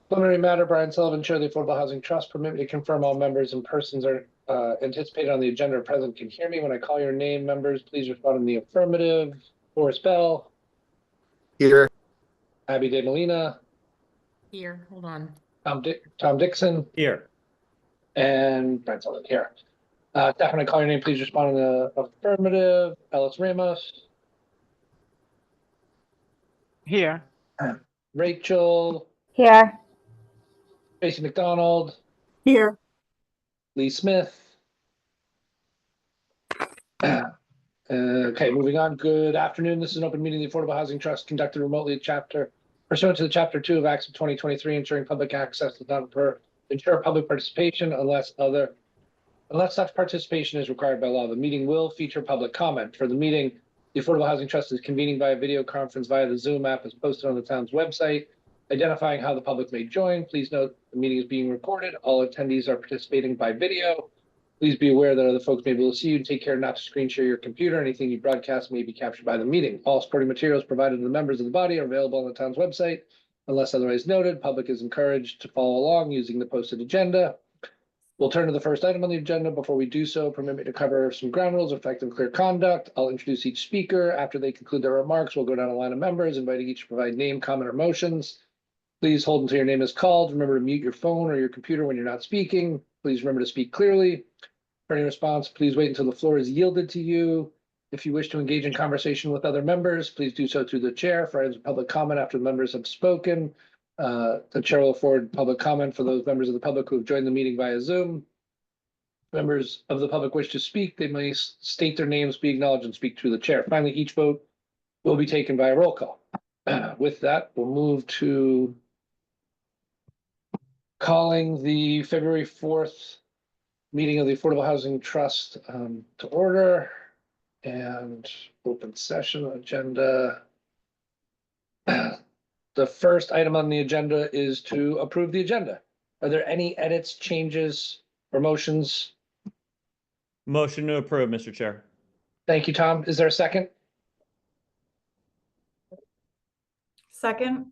Preliminary matter, Brian Sullivan, Chair of the Affordable Housing Trust. Permit me to confirm all members and persons are anticipated on the agenda or present can hear me. When I call your name, members, please respond in the affirmative. Boris Bell, Here. Abby De Molina, Here, hold on. Tom Dixon, Here. and Brian Sullivan here. Steph, when I call your name, please respond in the affirmative. Ellis Ramos, Here. Rachel, Here. Tracy McDonald, Here. Lee Smith. Okay, moving on. Good afternoon. This is an open meeting of the Affordable Housing Trust conducted remotely pursuant to the Chapter 2 of Acts of 2023, ensuring public access does not ensure public participation unless such participation is required by law. The meeting will feature public comment. For the meeting, the Affordable Housing Trust is convening via video conference via the Zoom app as posted on the town's website, identifying how the public may join. Please note the meeting is being recorded. All attendees are participating by video. Please be aware that other folks may be able to see you. Take care not to screen share your computer. Anything you broadcast may be captured by the meeting. All supporting materials provided to the members of the body are available on the town's website. Unless otherwise noted, public is encouraged to follow along using the posted agenda. We'll turn to the first item on the agenda. Before we do so, permit me to cover some ground rules of effective clear conduct. I'll introduce each speaker. After they conclude their remarks, we'll go down a line of members, inviting each to provide name, comment, or motions. Please hold until your name is called. Remember to mute your phone or your computer when you're not speaking. Please remember to speak clearly. For any response, please wait until the floor is yielded to you. If you wish to engage in conversation with other members, please do so through the chair. For items of public comment after the members have spoken, the chair will afford public comment for those members of the public who have joined the meeting via Zoom. Members of the public wish to speak, they may state their names, be acknowledged, and speak through the chair. Finally, each vote will be taken by a roll call. With that, we'll move to calling the February 4th meeting of the Affordable Housing Trust to order, and open session agenda. The first item on the agenda is to approve the agenda. Are there any edits, changes, or motions? Motion to approve, Mr. Chair. Thank you, Tom. Is there a second? Second.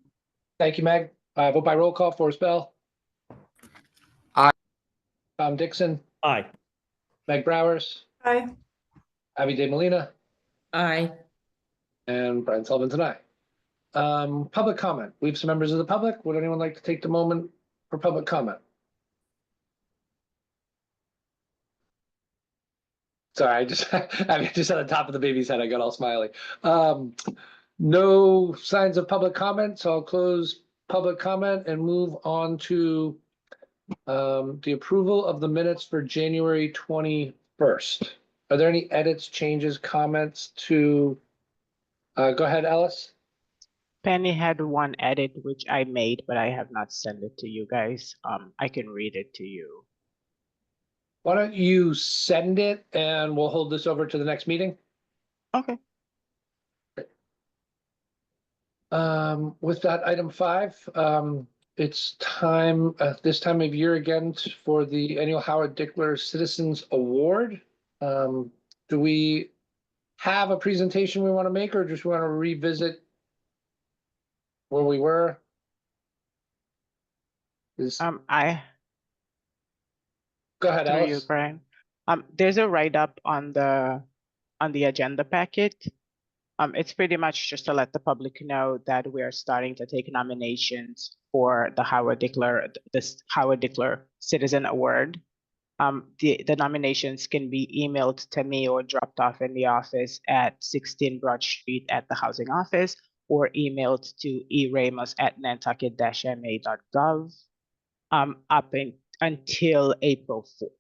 Thank you, Meg. Vote by roll call. Forrest Bell. Aye. Tom Dixon. Aye. Meg Browers. Aye. Abby De Molina. Aye. And Brian Sullivan's and I. Public comment. We have some members of the public. Would anyone like to take the moment for public comment? Sorry, I just at the top of the baby's head, I got all smiley. No signs of public comment, so I'll close public comment and move on to the approval of the minutes for January 21st. Are there any edits, changes, comments to? Go ahead, Ellis. Penny had one edit which I made, but I have not sent it to you guys. I can read it to you. Why don't you send it and we'll hold this over to the next meeting? Okay. With that, item 5, it's time, this time of year again for the annual Howard Dickler Citizens Award. Do we have a presentation we want to make, or just want to revisit where we were? Go ahead, Through you, Alice. Brian. There's a write-up on the agenda packet. It's pretty much just to let the public know that we are starting to take nominations for the Howard Dickler Citizen Award. The nominations can be emailed to me or dropped off in the office at 16 Broad Street at the housing office, or emailed to eramos@nantucket-ma.gov until April 4th.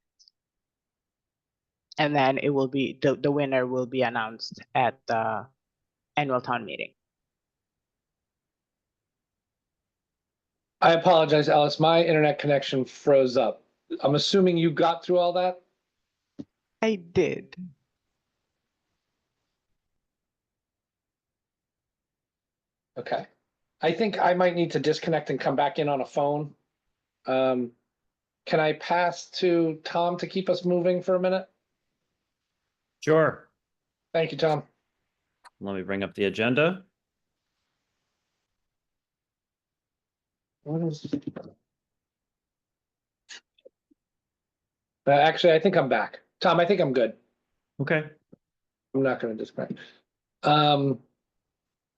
And then it will be the winner will be announced at the annual town meeting. I apologize, Alice. My internet connection froze up. I'm assuming you got through all that? I did. Okay. I think I might need to disconnect and come back in on a phone. Can I pass to Tom to keep us moving for a minute? Sure. Thank you, Tom. Let me bring up the agenda. Actually, I think I'm back. Tom, I think I'm good. Okay. I'm not gonna disconnect.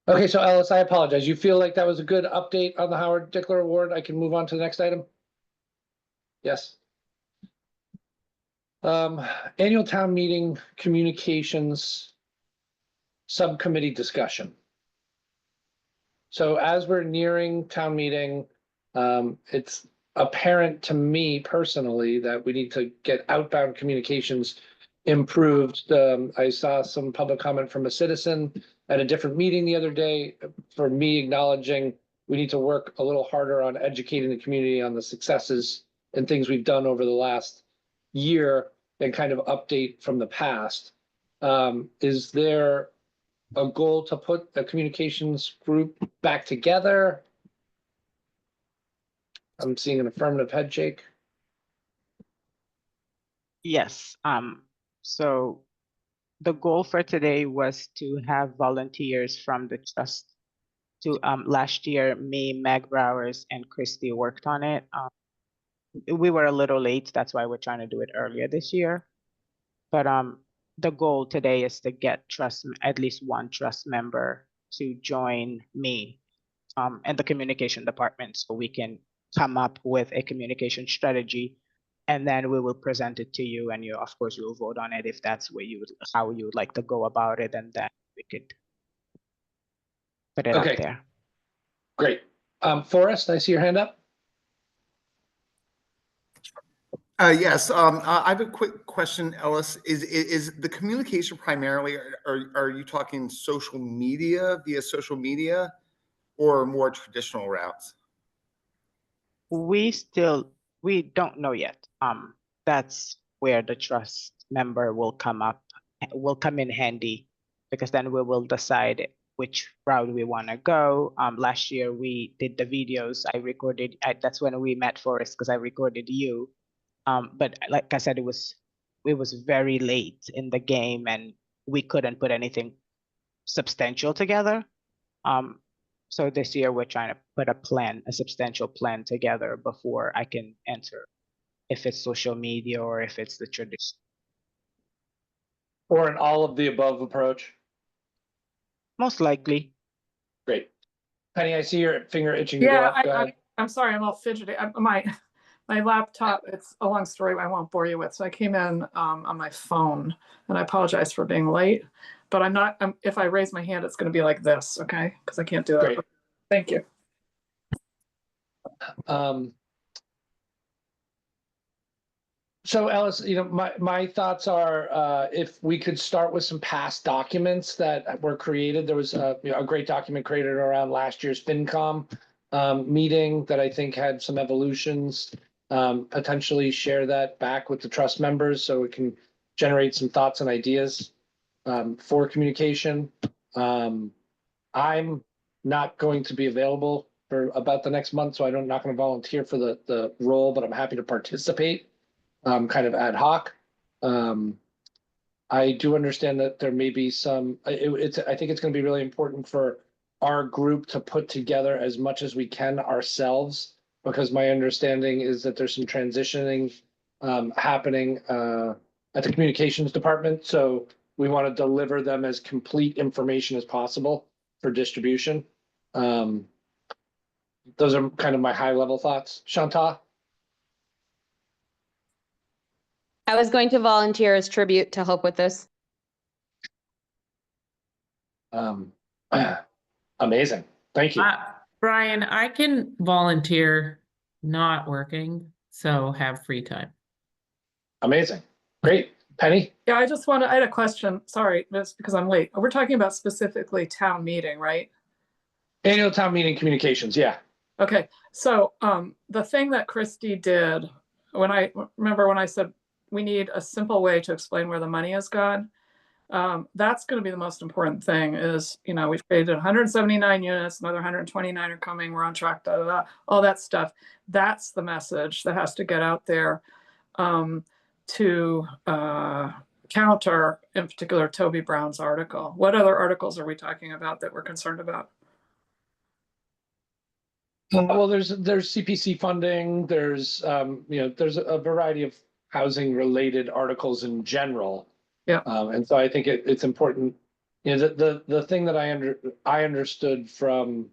Okay, so Ellis, I apologize. You feel like that was a good update on the Howard Dickler Award? I can move on to the next item? Yes. Annual town meeting communications subcommittee discussion. So as we're nearing town meeting, it's apparent to me personally that we need to get outbound communications improved. I saw some public comment from a citizen at a different meeting the other day for me acknowledging we need to work a little harder on educating the community on the successes and things we've done over the last year and kind of update from the past. Is there a goal to put a communications group back together? I'm seeing an affirmative head shake. Yes, so the goal for today was to have volunteers from the trust. To last year, me, Meg Browers, and Christy worked on it. We were a little late, that's why we're trying to do it earlier this year. But the goal today is to get at least one trust member to join me and the communication department so we can come up with a communication strategy, and then we will present it to you, and you, of course, you will vote on it if that's how you would like to go about it, and then we could put it up Okay. there. Great. Forrest, I see your hand up. Yes, I have a quick question, Ellis. Is the communication primarily, are you talking social media, via social media, or more traditional routes? We don't know yet. That's where the trust member will come in handy, because then we will decide which route we want to go. Last year we did the videos. That's when we met Forrest, because I recorded you. But like I said, it was very late in the game and we couldn't put anything substantial together. So this year we're trying to put a substantial plan together before I can answer if it's social media or if it's the tradition. Or an all of the above approach. Most likely. Great. Penny, I see your finger itching to go Yeah, up. Go ahead. I'm sorry, I'm all fidgety. My laptop, it's a long story I won't bore you with. So I came in on my phone, and I apologize for being late, but if I raise my hand, it's going to be like this, okay? Because I can't do that. Great. Thank you. So Ellis, my thoughts are, if we could start with some past documents that were created. There was a great document created around last year's FinCom meeting that I think had some evolutions. Potentially share that back with the trust members so it can generate some thoughts and ideas for communication. I'm not going to be available for about the next month, so I'm not going to volunteer for the role, but I'm happy to participate kind of ad hoc. I do understand that there may be some, I think it's going to be really important for our group to put together as much as we can ourselves, because my understanding is that there's some transitioning happening at the communications department. So we want to deliver them as complete information as possible for distribution. Those are kind of my high level thoughts. Shanta? I was going to volunteer as tribute to help with this. Amazing. Thank you. Brian, I can volunteer not working, so have free time. Amazing. Great. Penny? Yeah, I had a question. Sorry, just because I'm late. We're talking about specifically town meeting, right? Annual town meeting communications. Yeah. Okay. So the thing that Christy did, when I said we need a simple way to explain where the money has gone, that's going to be the most important thing is, we've created 179 units, another 129 are coming, we're on track, all that stuff. That's the message that has to get out there to counter, in particular, Toby Brown's article. What other articles are we talking about that we're concerned about? Well, there's CPC funding, there's, there's a variety of housing related articles in general. Yeah. And so I think it's important, the thing that I understood from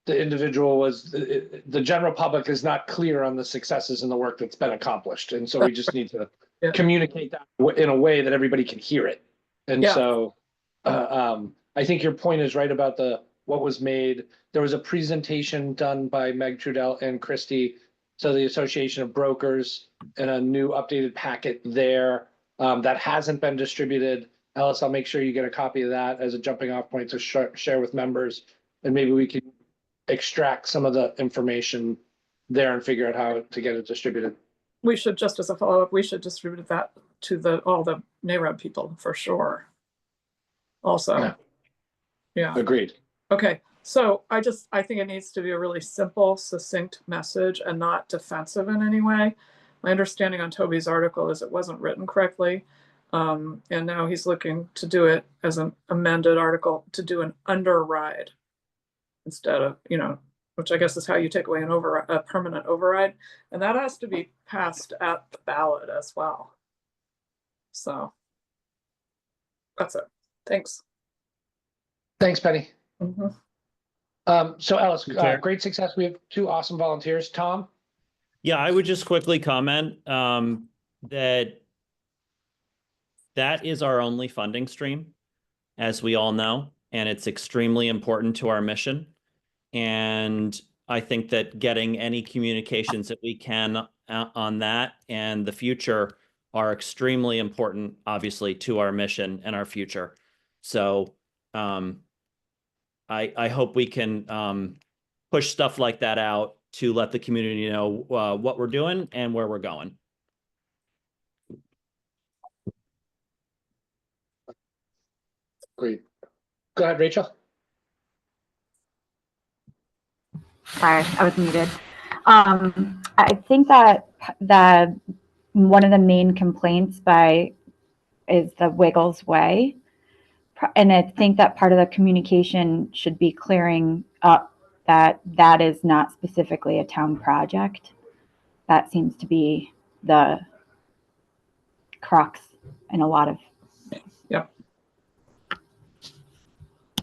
the individual was the general public is not clear on the successes and the work that's been accomplished. And so we just need to Yeah. communicate that in a way that everybody can hear it. And Yeah. so I think your point is right about what was made. There was a presentation done by Meg Trudell and Christie, so the Association of Brokers, and a new updated packet there that hasn't been distributed. Ellis, I'll make sure you get a copy of that as a jumping off point to share with members, and maybe we can extract some of the information there and figure out how to get it distributed. We should, just as a follow-up, we should distribute that to all the NAREB people for sure. Also. Yeah. Yeah. Agreed. Okay, so I think it needs to be a really simple, succinct message and not defensive in any way. My understanding on Toby's article is it wasn't written correctly. And now he's looking to do it as an amended article to do an underride instead of, which I guess is how you take away a permanent override. And that has to be passed at the ballot as well. So that's it. Thanks. Thanks, Penny. Mhm. So Ellis, Chair. great success. We have 2 awesome volunteers. Tom? Yeah, I would just quickly comment that is our only funding stream, as we all know, and it's extremely important to our mission. And I think that getting any communications that we can on that and the future are extremely important, obviously, to our mission and our future. So I hope we can push stuff like that out to let the community know what we're doing and where we're going. Great. Go ahead, Rachel. Sorry, I was muted. I think that one of the main complaints is the Wiggles Way. And I think that part of the communication should be clearing up that is not specifically a town project. That seems to be the crux in a lot of.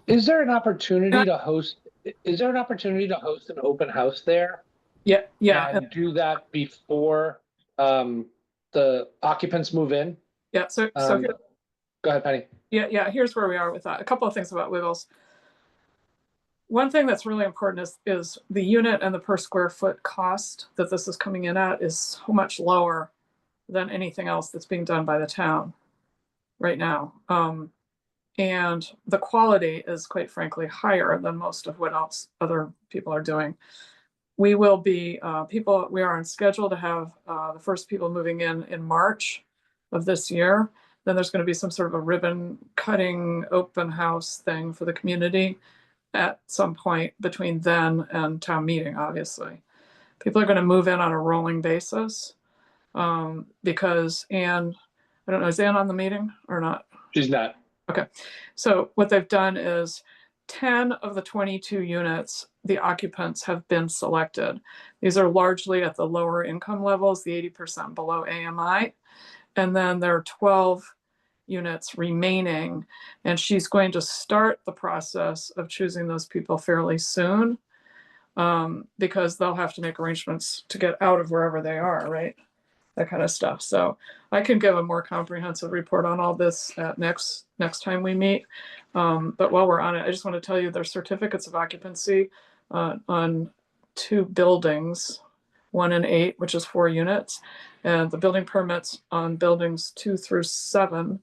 Is there an opportunity to host an open house there? Yeah. And do that before the occupants move in? Yeah. So Go ahead, Penny. Yeah. Here's where we are with that. A couple of things about Wiggles. One thing that's really important is the unit and the per square foot cost that this is coming in at is so much lower than anything else that's being done by the town right now. And the quality is, quite frankly, higher than most of what else other people are doing. We will be we are on schedule to have the first people moving in March of this year. Then there's going to be some sort of a ribbon cutting open house thing for the community at some point between then and town meeting, obviously. People are going to move in on a rolling basis because Anne, I don't know, is Anne on the meeting or not? She's not. Okay. So what they've done is 10 of the 22 units, the occupants have been selected. These are largely at the lower income levels, the 80% below AMI. And then there are 12 units remaining. And she's going to start the process of choosing those people fairly soon because they'll have to make arrangements to get out of wherever they are, right? That kind of stuff. So I can give a more comprehensive report on all this at next time we meet. But while we're on it, I just want to tell you there's certificates of occupancy on 2 buildings, 1 and 8, which is 4 units. And the building permits on buildings 2 through 7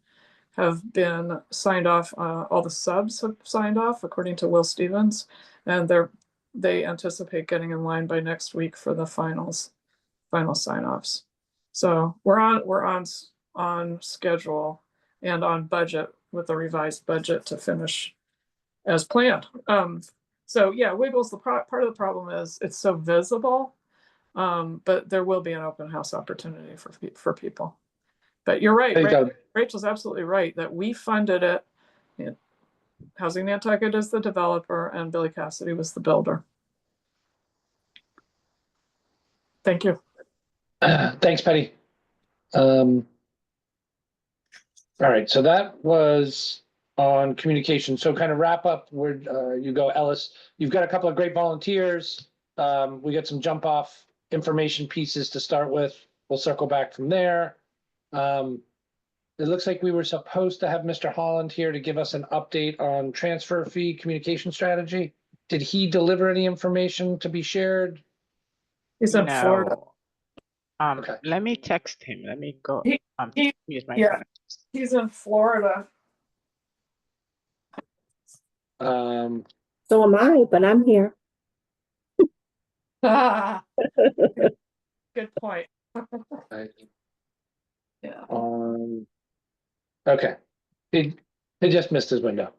have been signed off. All the subs have signed off, according to Will Stevens. And they anticipate getting in line by next week for the final sign-offs. So we're on schedule and on budget with a revised budget to finish as planned. So yeah, Wiggles, part of the problem is it's so visible, but there will be an open house opportunity for people. But you're right, Rachel's absolutely right that we funded it. Housing Nantucket is the developer and Billy Cassidy was the builder. Thank you. Thanks, Penny. All right, so that was on communication. So kind of wrap up where you go, Ellis. You've got a couple of great volunteers. We got some jump off information pieces to start with. We'll circle back from there. It looks like we were supposed to have Mr. Holland here to give us an update on transfer fee communication strategy. Did he deliver any information to be shared? He's in Florida. No. Okay. Let me text him. Let me go. He- Use my yeah. phone. He's in Florida. So am I, but I'm here. Ah, good point. Yeah. Okay. He just missed his window.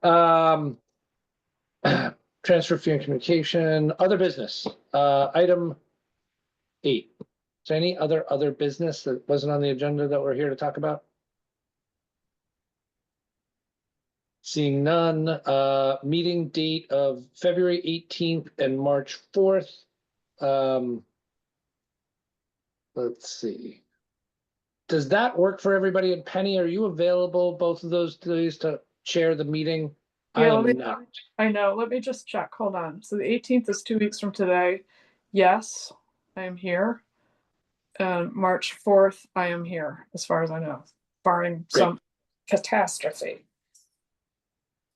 Transfer fee and communication, other business, item 8. Is there any other business that wasn't on the agenda that we're here to talk about? Seeing none, meeting date of February 18th and March 4th. Let's see. Does that work for everybody? And Penny, are you available both of those days to chair the meeting? I Yeah, am let me- not. I know. Let me just check. Hold on. So the 18th is 2 weeks from today. Yes, I am here. And March 4th, I am here, as far as I know, barring some catastrophe.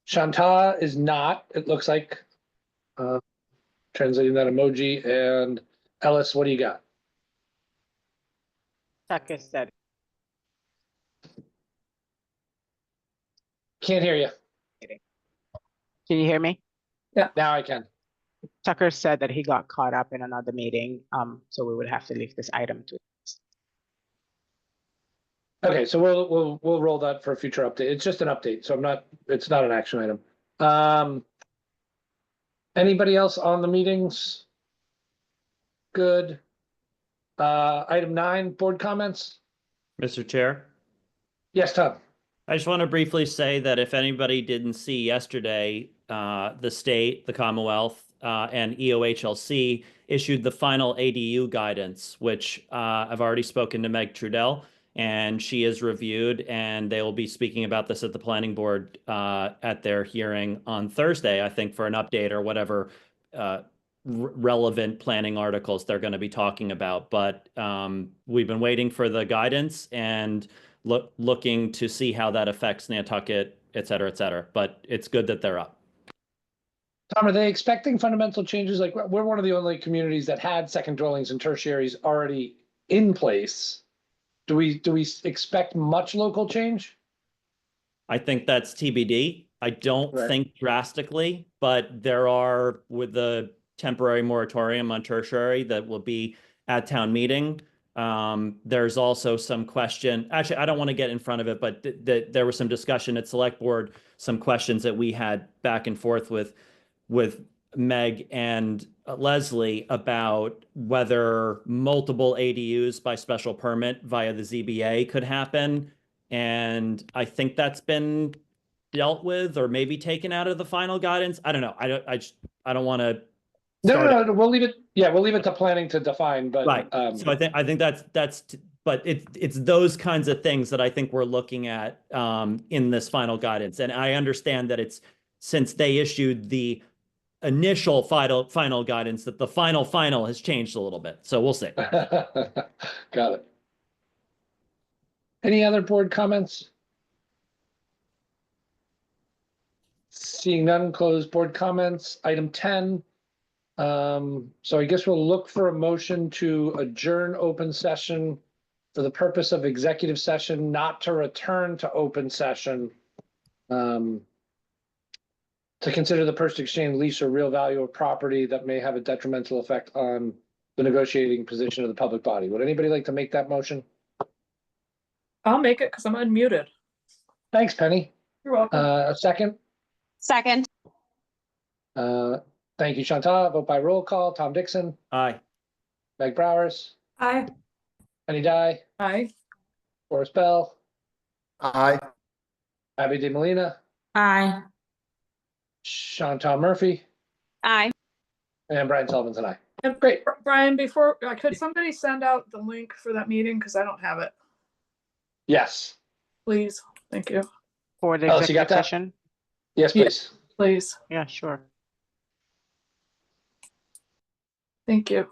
Shanta is not, it looks like. Translating that emoji. And Ellis, what do you got? Tucker said, Can't hear you. can you hear me? Now I can. Tucker said that he got caught up in another meeting, so we would have to leave this item to. Okay, so we'll roll that for a future update. It's just an update, so it's not an action item. Anybody else on the meetings? Good. Item 9, board comments? Mr. Chair, Yes, Tom. I just want to briefly say that if anybody didn't see yesterday, the state, the Commonwealth, and EOHLC issued the final ADU guidance, which I've already spoken to Meg Trudell, and she is reviewed, and they will be speaking about this at the planning board at their hearing on Thursday, I think, for an update or whatever relevant planning articles they're going to be talking about. But we've been waiting for the guidance and looking to see how that affects Nantucket, et cetera, et cetera. But it's good that they're up. Tom, are they expecting fundamental changes? Like, we're one of the only communities that had second dwellings and tertiaries already in place. Do we expect much local change? I think that's TBD. I don't Right. think drastically, but there are, with the temporary moratorium on tertiary that will be at town meeting. There's also some question, actually, I don't want to get in front of it, but there was some discussion at select board, some questions that we had back and forth with Meg and Leslie about whether multiple ADUs by special permit via the ZBA could happen. And I think that's been dealt with or maybe taken out of the final guidance. I don't know. I don't want to. No, we'll leave it. Yeah, we'll leave it to planning to define, but. Right. So I think that's, but it's those kinds of things that I think we're looking at in this final guidance. And I understand that it's, since they issued the initial final guidance, that the final has changed a little bit. So we'll see. Got it. Any other board comments? Seeing none, close board comments. Item 10. So I guess we'll look for a motion to adjourn open session for the purpose of executive session, not to return to open session. To consider the purchase, exchange, lease, or real value of property that may have a detrimental effect on the negotiating position of the public body. Would anybody like to make that motion? I'll make it because I'm unmuted. Thanks, Penny. You're welcome. A second? Second. Thank you, Chantal. Vote by roll call. Tom Dixon, Aye. Meg Browers, Aye. Penny Dye, Hi. Boris Bell, Aye. Abby De Molina, Aye. Chantal Murphy, Aye. and Brian Sullivan's an aye. And great, Brian, before, could somebody send out the link for that meeting? Because I don't have it. Yes. Please, thank you. For the Alice, you got executive that? session? Yes, Yeah. please. Please, Yeah, sure. thank you.